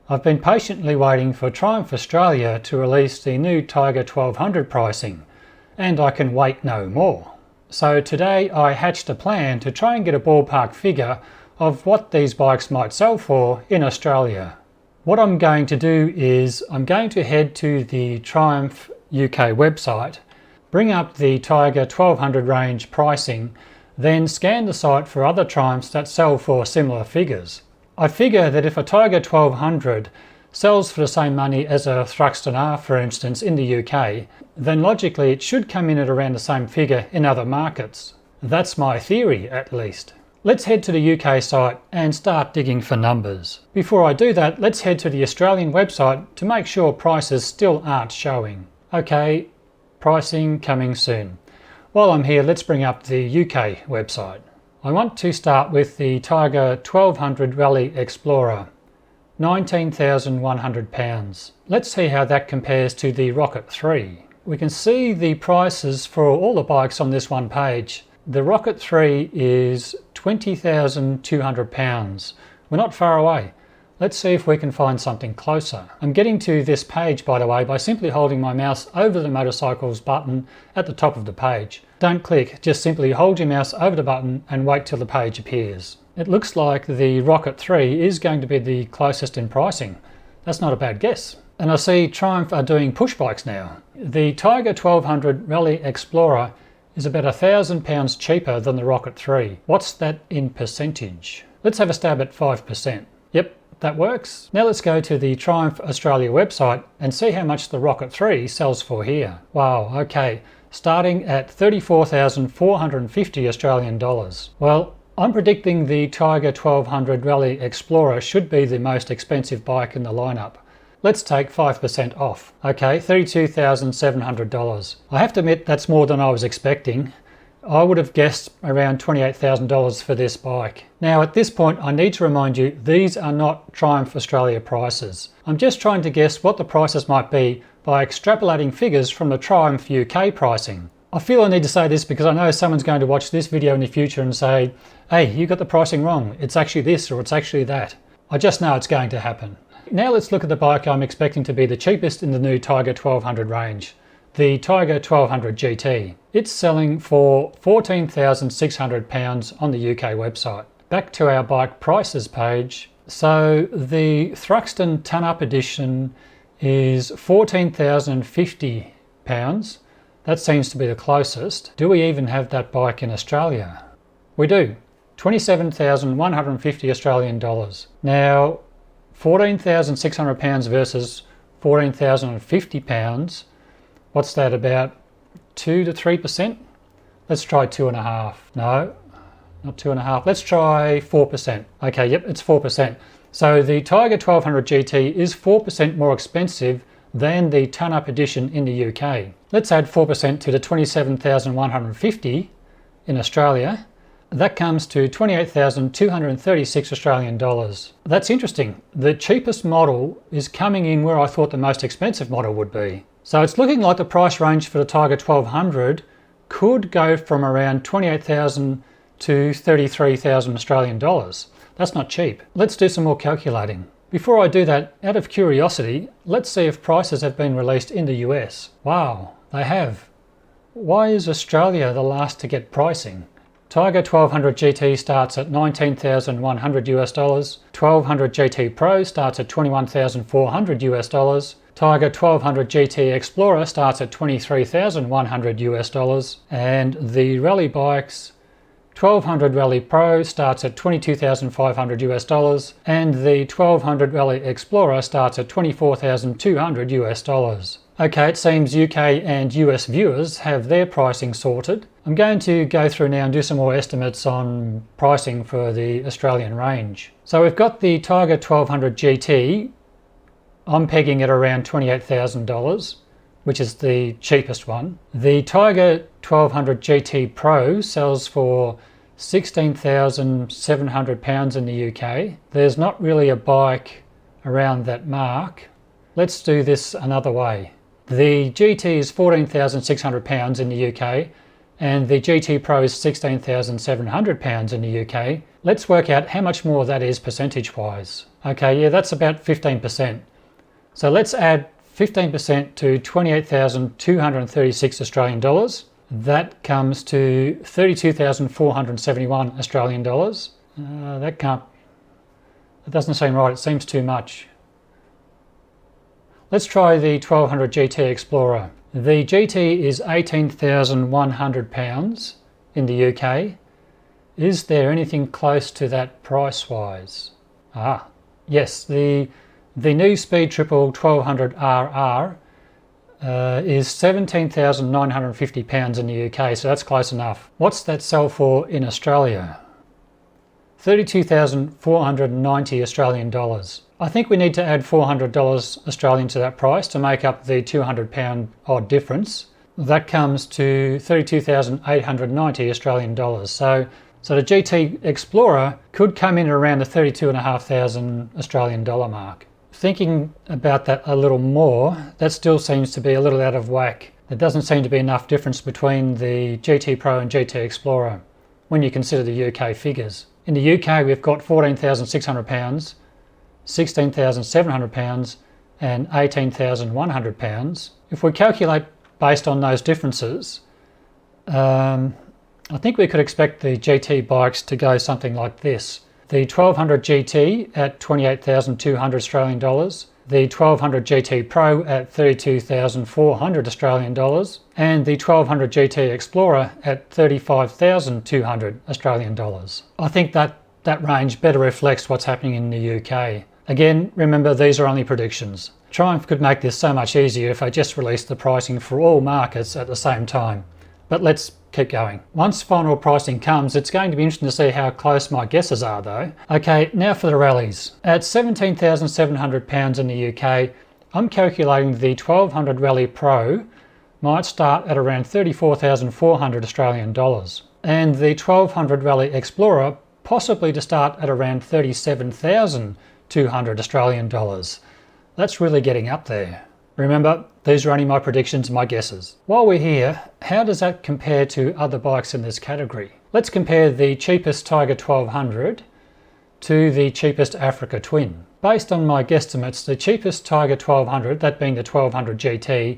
I've been patiently waiting for Triumph Australia to release the new Tiger 1200 pricing, and I can wait no more. So today I hatched a plan to try and get a ballpark figure of what these bikes might sell for in Australia. What I'm going to do is I'm going to head to the Triumph UK website, bring up the Tiger 1200 range pricing, then scan the site for other Triumphs that sell for similar figures. I figure that if a Tiger 1200 sells for the same money as a Thruxton R, for instance, in the UK, then logically it should come in at around the same figure in other markets. That's my theory, at least. Let's head to the UK site and start digging for numbers. Before I do that, let's head to the Australian website to make sure prices still aren't showing. Okay, pricing coming soon. While I'm here, let's bring up the UK website. I want to start with the Tiger 1200 Rally Explorer, £19,100. Let's see how that compares to the Rocket 3. We can see the prices for all the bikes on this one page. The Rocket 3 is £20,200. We're not far away. Let's see if we can find something closer. I'm getting to this page, by the way, by simply holding my mouse over the motorcycles button at the top of the page. Don't click, just simply hold your mouse over the button and wait till the page appears. It looks like the Rocket 3 is going to be the closest in pricing. That's not a bad guess. And I see Triumph are doing push bikes now. The Tiger 1200 Rally Explorer is about £1,000 cheaper than the Rocket 3. What's that in percentage? Let's have a stab at 5%. Yep, that works. Now let's go to the Triumph Australia website and see how much the Rocket 3 sells for here. Wow, okay, starting at 34,450 Australian dollars. Well, I'm predicting the Tiger 1200 Rally Explorer should be the most expensive bike in the lineup. Let's take 5% off. Okay, $32,700. I have to admit that's more than I was expecting. I would have guessed around $28,000 for this bike. Now at this point I need to remind you these are not Triumph Australia prices. I'm just trying to guess what the prices might be by extrapolating figures from the Triumph UK pricing. I feel I need to say this because I know someone's going to watch this video in the future and say, hey, you got the pricing wrong. It's actually this or it's actually that. I just know it's going to happen. Now let's look at the bike I'm expecting to be the cheapest in the new Tiger 1200 range. The Tiger 1200 GT. It's selling for £14,600 on the UK website. Back to our bike prices page. So the Thruxton Ton Up Edition is £14,050. That seems to be the closest. Do we even have that bike in Australia? We do. £27,150 Australian dollars. Now, £14,600 versus £14,050. What's that, about 2 to 3%? Let's try 2.5. No, not 2.5. Let's try 4%. Okay, yep, it's 4%. So the Tiger 1200 GT is 4% more expensive than the Ton Up Edition in the UK. Let's add 4% to the 27,150 in Australia. That comes to 28,236 Australian dollars. That's interesting. The cheapest model is coming in where I thought the most expensive model would be. So it's looking like the price range for the Tiger 1200 could go from around 28,000 to 33,000 Australian dollars. That's not cheap. Let's do some more calculating. Before I do that, out of curiosity, let's see if prices have been released in the US. Wow, they have. Why is Australia the last to get pricing? Tiger 1200 GT starts at $19,100 US. 1200 GT Pro starts at $21,400 US. Tiger 1200 GT Explorer starts at $23,100 US. And the rally bikes, 1200 Rally Pro starts at $22,500 US. And the 1200 Rally Explorer starts at $24,200 US. Okay, it seems UK and US viewers have their pricing sorted. I'm going to go through now and do some more estimates on pricing for the Australian range. So we've got the Tiger 1200 GT. I'm pegging it around $28,000, which is the cheapest one. The Tiger 1200 GT Pro sells for £16,700 in the UK. There's not really a bike around that mark. Let's do this another way. The GT is £14,600 in the UK and the GT Pro is £16,700 in the UK. Let's work out how much more that is percentage-wise. Okay, yeah, that's about 15%. So let's add 15% to 28,236 Australian dollars. That comes to 32,471 Australian dollars. That doesn't seem right, it seems too much. Let's try the 1200 GT Explorer. The GT is £18,100 in the UK. Is there anything close to that price-wise? Yes, the new Speed Triple 1200 RR is £17,950 in the UK, so that's close enough. What's that sell for in Australia? 32,490 Australian dollars. I think we need to add $400 Australian to that price to make up the £200 odd difference. That comes to 32,890 Australian dollars. So the GT Explorer could come in around the 32,500 Australian dollar mark. Thinking about that a little more, that still seems to be a little out of whack. There doesn't seem to be enough difference between the GT Pro and GT Explorer when you consider the UK figures. In the UK we've got £14,600, £16,700 and £18,100. If we calculate based on those differences, I think we could expect the GT bikes to go something like this. The 1200 GT at 28,200 Australian dollars, the 1200 GT Pro at 32,400 Australian dollars, and the 1200 GT Explorer at 35,200 Australian dollars. I think that range better reflects what's happening in the UK. Again, remember these are only predictions. Triumph could make this so much easier if they just released the pricing for all markets at the same time. But let's keep going. Once final pricing comes, it's going to be interesting to see how close my guesses are though. Okay, now for the rallies. At £17,700 in the UK, I'm calculating the 1200 Rally Pro might start at around 34,400 Australian dollars. And the 1200 Rally Explorer possibly to start at around 37,200 Australian dollars. That's really getting up there. Remember, these are only my predictions and my guesses. While we're here, how does that compare to other bikes in this category? Let's compare the cheapest Tiger 1200 to the cheapest Africa Twin. Based on my guesstimates, the cheapest Tiger 1200, that being the 1200 GT,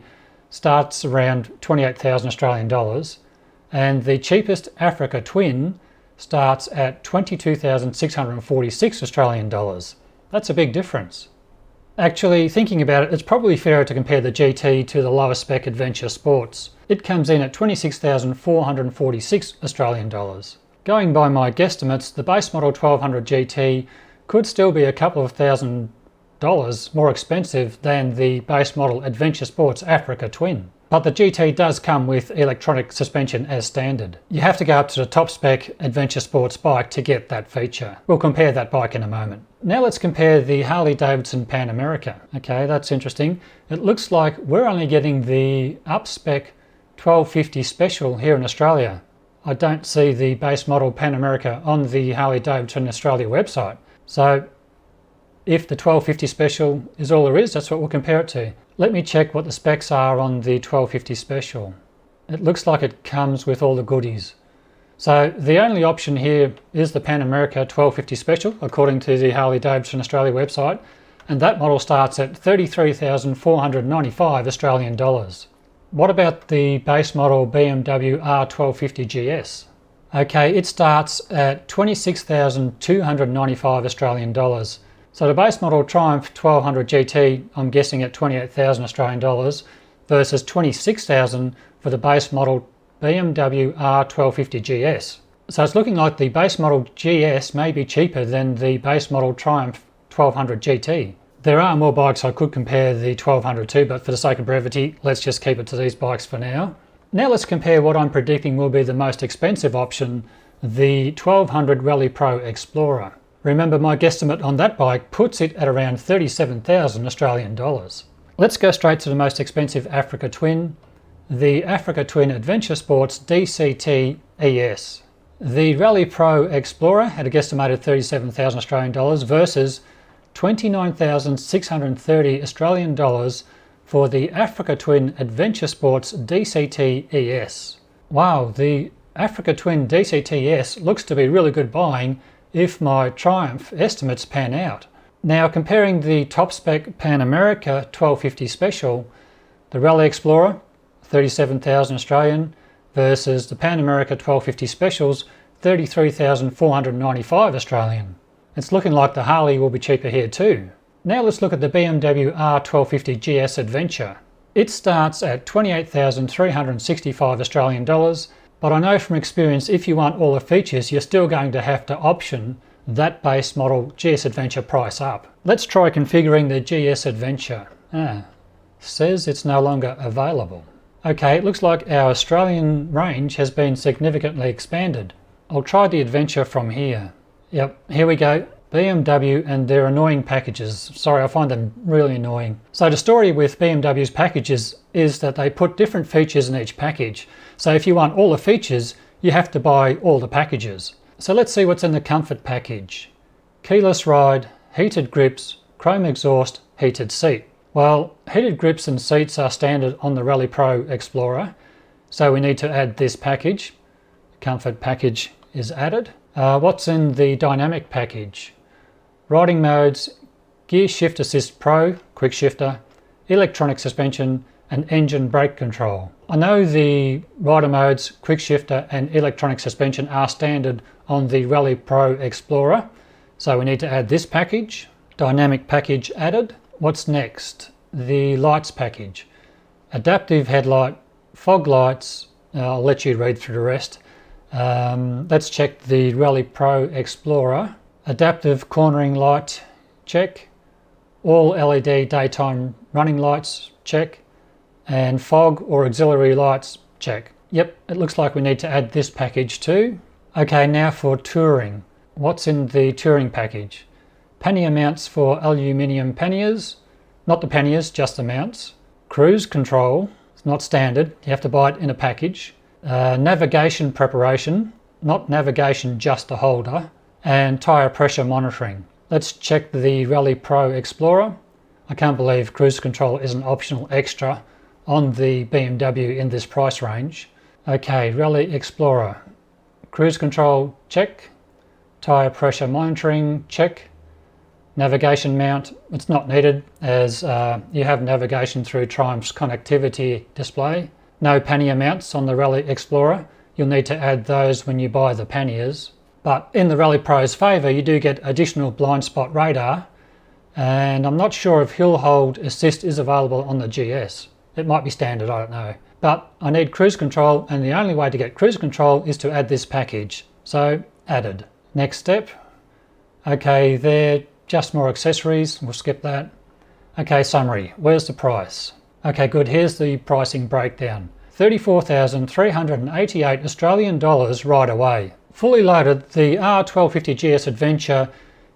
starts around 28,000 Australian dollars, and the cheapest Africa Twin starts at 22,646 Australian dollars. That's a big difference. Actually, thinking about it, it's probably fairer to compare the GT to the lower spec Adventure Sports. It comes in at 26,446 Australian dollars. Going by my guesstimates, the base model 1200 GT could still be a couple of $1,000 more expensive than the base model Adventure Sports Africa Twin. But the GT does come with electronic suspension as standard. You have to go up to the top spec Adventure Sports bike to get that feature. We'll compare that bike in a moment. Now let's compare the Harley-Davidson Pan America. Okay, that's interesting. It looks like we're only getting the up-spec 1250 Special here in Australia. I don't see the base model Pan America on the Harley-Davidson Australia website. So if the 1250 Special is all there is, that's what we'll compare it to. Let me check what the specs are on the 1250 Special. It looks like it comes with all the goodies. So the only option here is the Pan America 1250 Special, according to the Harley-Davidson Australia website, and that model starts at 33,495 Australian dollars. What about the base model Bmw R1250gs? Okay, it starts at 26,295 Australian dollars. So the base model Triumph 1200 GT, I'm guessing at 28,000 Australian dollars versus 26,000 for the base model Bmw R1250gs. So it's looking like the base model GS may be cheaper than the base model Triumph 1200 GT. There are more bikes I could compare the 1200 to, but for the sake of brevity, let's just keep it to these bikes for now. Now let's compare what I'm predicting will be the most expensive option, the 1200 Rally Pro Explorer. Remember, my guesstimate on that bike puts it at around 37,000 Australian dollars. Let's go straight to the most expensive Africa Twin, the Africa Twin Adventure Sports DCT ES. The Rally Pro Explorer had a guesstimated 37,000 Australian dollars versus 29,630 Australian dollars for the Africa Twin Adventure Sports DCT ES. Wow, the Africa Twin DCTS looks to be really good buying if my Triumph estimates pan out. Now, comparing the top spec Pan America 1250 Special, the Rally Explorer 37,000 Australian versus the Pan America 1250 Specials 33,495 Australian. It's looking like the Harley will be cheaper here too. Now let's look at the Bmw R1250gs Adventure. It starts at 28,365 Australian dollars, but I know from experience if you want all the features you're still going to have to option that base model GS Adventure price up. Let's try configuring the GS Adventure. Says it's no longer available. Okay, it looks like our Australian range has been significantly expanded. I'll try the Adventure from here. Yep, here we go. BMW and their annoying packages. Sorry, I find them really annoying. So the story with BMW's packages is that they put different features in each package. So if you want all the features, you have to buy all the packages. So let's see what's in the comfort package. Keyless ride, heated grips, chrome exhaust, heated seat. Well, heated grips and seats are standard on the Rally Pro Explorer, so we need to add this package. Comfort package is added. What's in the dynamic package? Riding modes, gear shift assist pro, quick shifter, electronic suspension and engine brake control. I know the rider modes, quick shifter and electronic suspension are standard on the Rally Pro Explorer, so we need to add this package. Dynamic package added. What's next? The lights package. Adaptive headlight, fog lights, I'll let you read through the rest. Let's check the Rally Pro Explorer. Adaptive cornering light, check. All LED daytime running lights, check. And fog or auxiliary lights, check. Yep, it looks like we need to add this package too. Okay, now for touring. What's in the touring package? Pannier mounts for aluminium panniers. Not the panniers, just the mounts. Cruise control, it's not standard, you have to buy it in a package. Navigation preparation, not navigation, just a holder. And tyre pressure monitoring. Let's check the Rally Pro Explorer. I can't believe cruise control is an optional extra on the BMW in this price range. Okay, Rally Explorer. Cruise control, check. Tyre pressure monitoring, check. Navigation mount, it's not needed as you have navigation through Triumph's connectivity display. No pannier mounts on the Rally Explorer. You'll need to add those when you buy the panniers. But in the Rally Pro's favour, you do get additional blind spot radar, and I'm not sure if hill hold assist is available on the GS. It might be standard, I don't know. But I need cruise control, and the only way to get cruise control is to add this package. So, added. Next step. Okay, there, just more accessories, we'll skip that. Okay, summary, where's the price? Okay, good, here's the pricing breakdown. 34,388 Australian dollars right away. Fully loaded, the R1250gs Adventure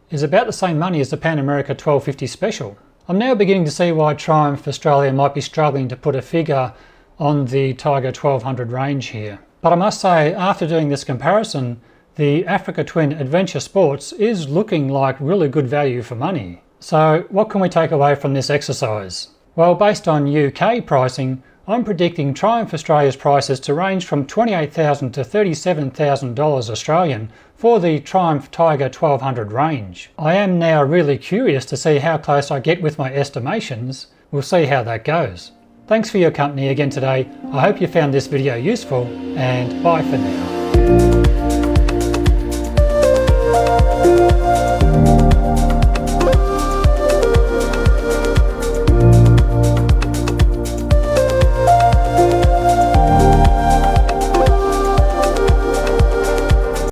is about the same money as the Pan America 1250 Special. I'm now beginning to see why Triumph Australia might be struggling to put a figure on the Tiger 1200 range here. But I must say, after doing this comparison, the Africa Twin Adventure Sports is looking like really good value for money. So what can we take away from this exercise? Well, based on UK pricing, I'm predicting Triumph Australia's prices to range from $28,000 to $37,000 Australian for the Triumph Tiger 1200 range. I am now really curious to see how close I get with my estimations. We'll see how that goes. Thanks for your company again today. I hope you found this video useful, and bye for now.